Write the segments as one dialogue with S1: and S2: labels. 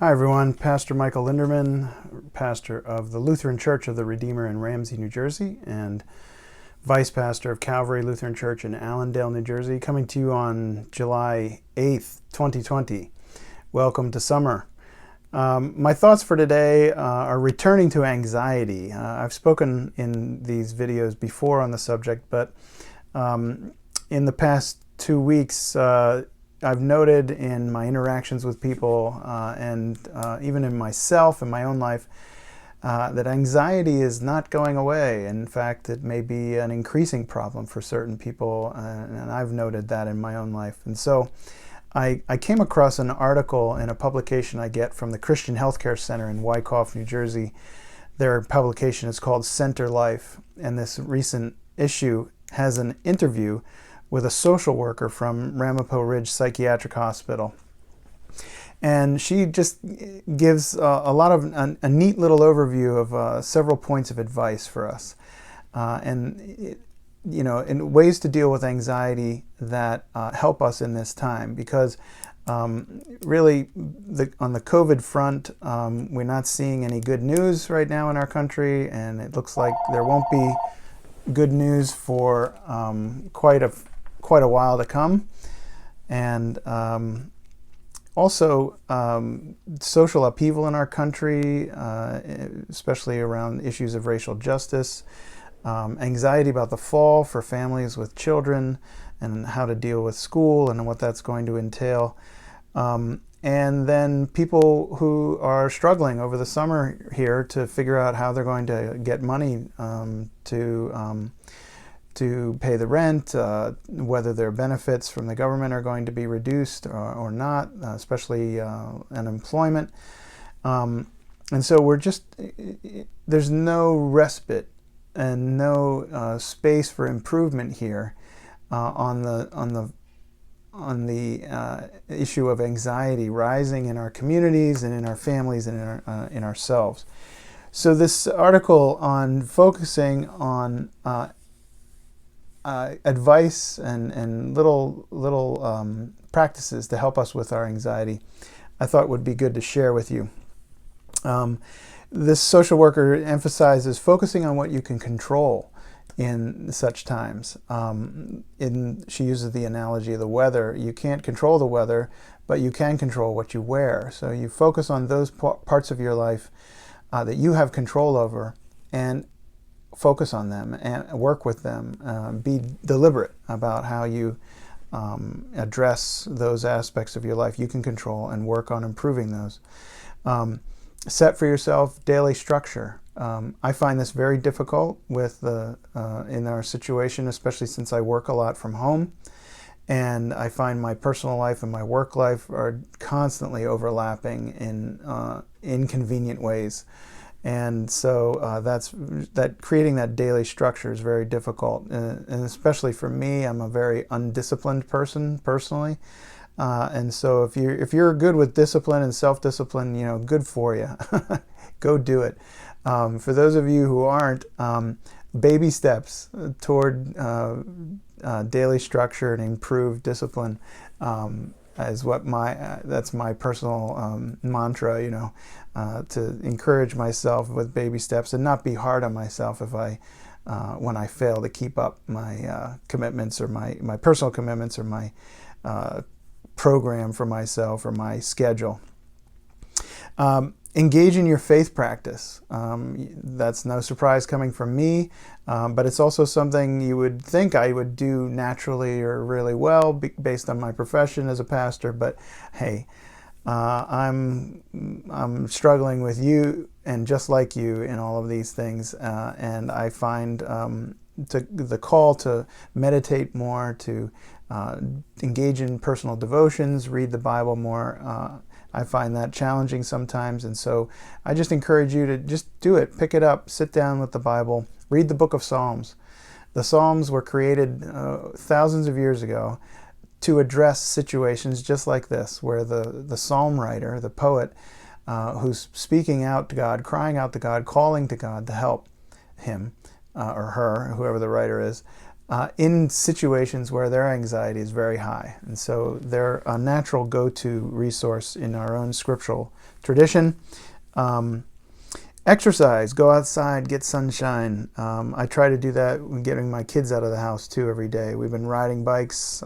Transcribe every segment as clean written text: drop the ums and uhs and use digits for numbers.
S1: Hi everyone, Pastor Michael Linderman, pastor of the Lutheran Church of the Redeemer in Ramsey, New Jersey, and vice pastor of Calvary Lutheran Church in Allendale, New Jersey, coming to you on July 8th, 2020. Welcome to summer. My thoughts for today are returning to anxiety. I've spoken in these videos before on the subject, but in the past 2 weeks, I've noted in my interactions with people and even in myself, in my own life, that anxiety is not going away. In fact, it may be an increasing problem for certain people, and I've noted that in my own life. And so I came across an article in a publication I get from the Christian Healthcare Center in Wyckoff, New Jersey. Their publication is called Center Life, and this recent issue has an interview with a social worker from Ramapo Ridge Psychiatric Hospital. And she just gives a lot of a neat little overview of several points of advice for us. And ways to deal with anxiety that help us in this time. Because really, on the COVID front, we're not seeing any good news right now in our country, and it looks like there won't be good news for quite a while to come. And also social upheaval in our country, especially around issues of racial justice, anxiety about the fall for families with children and how to deal with school and what that's going to entail. And then people who are struggling over the summer here to figure out how they're going to get money to pay the rent, whether their benefits from the government are going to be reduced or not, especially unemployment. And so there's no respite and no space for improvement here on the issue of anxiety rising in our communities and in our families and in ourselves. So this article on focusing on advice and little practices to help us with our anxiety, I thought would be good to share with you. This social worker emphasizes focusing on what you can control in such times. She uses the analogy of the weather. You can't control the weather, but you can control what you wear. So you focus on those parts of your life that you have control over, and focus on them and work with them. Be deliberate about how you address those aspects of your life you can control and work on improving those. Set for yourself daily structure. I find this very difficult in our situation, especially since I work a lot from home. And I find my personal life and my work life are constantly overlapping in inconvenient ways. And so creating that daily structure is very difficult, and especially for me, I'm a very undisciplined person personally, and so if you're good with discipline and self-discipline, good for you. Go do it. For those of you who aren't, baby steps toward daily structure and improved discipline is that's my personal mantra, to encourage myself with baby steps and not be hard on myself when I fail to keep up my commitments or my personal commitments or my program for myself or my schedule. Engage in your faith practice. That's no surprise coming from me, but it's also something you would think I would do naturally or really well based on my profession as a pastor. But hey, I'm struggling with you and just like you in all of these things, and I find the call to meditate more, to engage in personal devotions, read the Bible more. I find that challenging sometimes, and so I just encourage you to just do it. Pick it up, sit down with the Bible, read the book of Psalms. The Psalms were created thousands of years ago to address situations just like this, where the psalm writer, the poet, who's speaking out to God, crying out to God, calling to God to help him or her, whoever the writer is, in situations where their anxiety is very high. And so they're a natural go-to resource in our own scriptural tradition. Exercise, go outside, get sunshine. I try to do that when getting my kids out of the house too every day. We've been riding bikes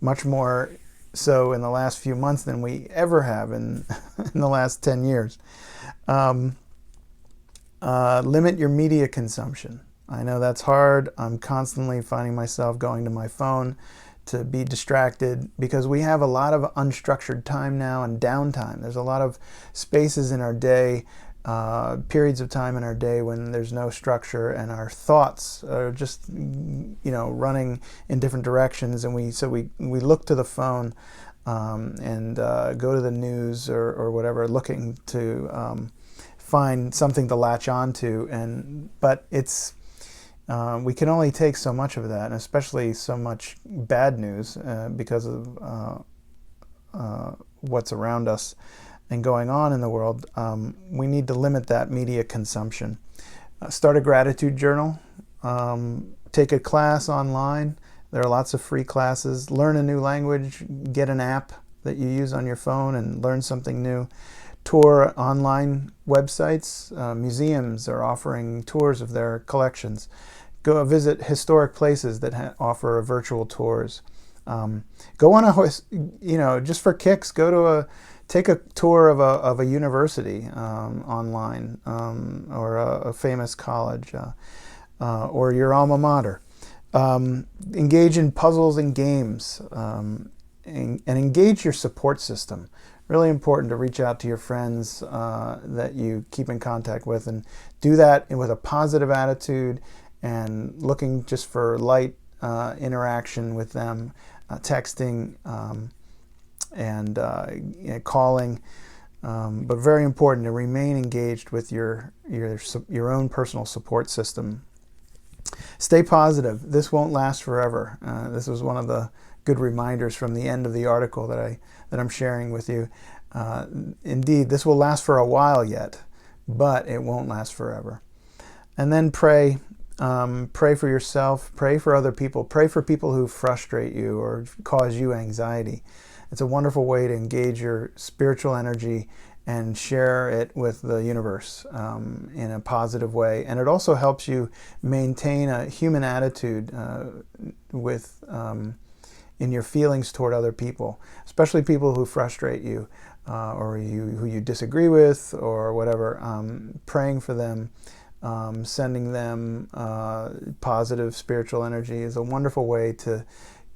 S1: much more so in the last few months than we ever have in the last 10 years. Limit your media consumption. I know that's hard. I'm constantly finding myself going to my phone to be distracted because we have a lot of unstructured time now and downtime. There's a lot of spaces in our day, periods of time in our day when there's no structure and our thoughts are just, running in different directions. And we look to the phone and go to the news or whatever, looking to find something to latch onto. But it's we can only take so much of that, and especially so much bad news because of what's around us and going on in the world. We need to limit that media consumption. Start a gratitude journal. Take a class online. There are lots of free classes. Learn a new language. Get an app that you use on your phone and learn something new. Tour online websites. Museums are offering tours of their collections. Go visit historic places that offer virtual tours. Go on just for kicks, take a tour of a university online, or a famous college, or your alma mater. Engage in puzzles and games, and engage your support system. Really important to reach out to your friends that you keep in contact with, and do that with a positive attitude and looking just for light interaction with them, texting and calling, but very important to remain engaged with your own personal support system. Stay positive. This won't last forever. This was one of the good reminders from the end of the article that I'm sharing with you. Indeed, this will last for a while yet, but it won't last forever. And then pray. Pray for yourself. Pray for other people. Pray for people who frustrate you or cause you anxiety. It's a wonderful way to engage your spiritual energy and share it with the universe in a positive way. And it also helps you maintain a human attitude in your feelings toward other people, especially people who frustrate you or who you disagree with or whatever. Praying for them, sending them positive spiritual energy is a wonderful way to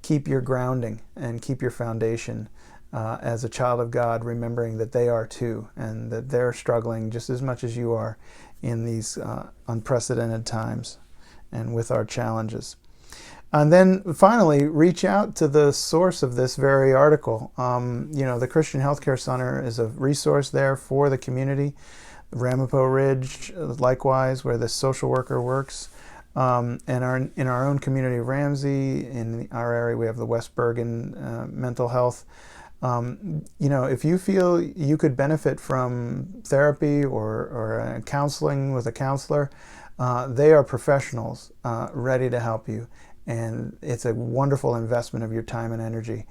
S1: keep your grounding and keep your foundation as a child of God, remembering that they are too, and that they're struggling just as much as you are in these unprecedented times and with our challenges. And then finally, reach out to the source of this very article. The Christian Healthcare Center is a resource there for the community. Ramapo Ridge, likewise, where the social worker works. And in our own community of Ramsey, in our area, we have the West Bergen Mental Health. If you feel you could benefit from therapy or counseling with a counselor, they are professionals ready to help you. And it's a wonderful investment of your time and energy.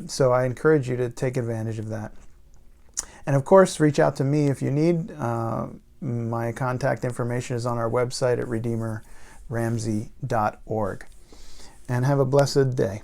S1: So I encourage you to take advantage of that. And of course, reach out to me if you need. My contact information is on our website at redeemerramsey.org. And have a blessed day.